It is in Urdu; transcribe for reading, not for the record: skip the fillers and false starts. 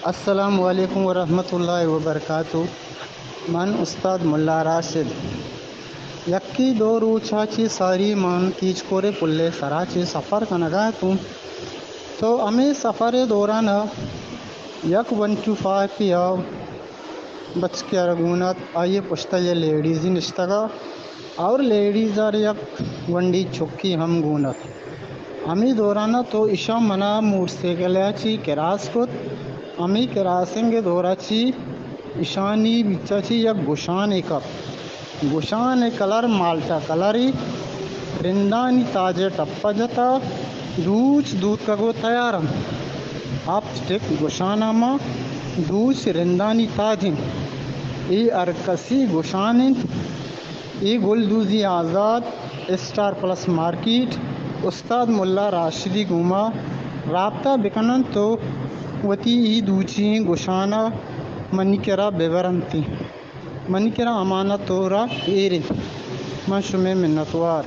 السلام علیکم ورحمۃ اللہ وبرکاتہ. من استاد ملا راشد. یکی دو روچا چی ساری مان تیج کورے پلے سرا چی سفر کنگا تم تو ہمیں سفر دوران یک 125 پیا بچ کے ارگونت آئیے پشتا یہ لیڈیزی نشتگا اور لیڈیز آر یک ونڈی چکی ہم گونت ہمیں دورانا تو اشا منا موٹر سائیکل چی کراس کت ہمیں کراسنگ دورا چی اشانی بچا چی یک گوشان کلر مالٹا کلری رندانی تاجے ٹپا جتا دوچ دودھ کا گو تیارم آپ ٹک گوشانا ما دوچ رندانی تاجن ای ارکسی گوشانن ای گلدوزی آزاد اسٹار پلس مارکیٹ استاد ملا راشدی گوما رابطہ بکنن تو وتی ای دوچی گوشانا منی کرا بیورنتی منی کرا امانت تورا ایرن من شمع منتوار.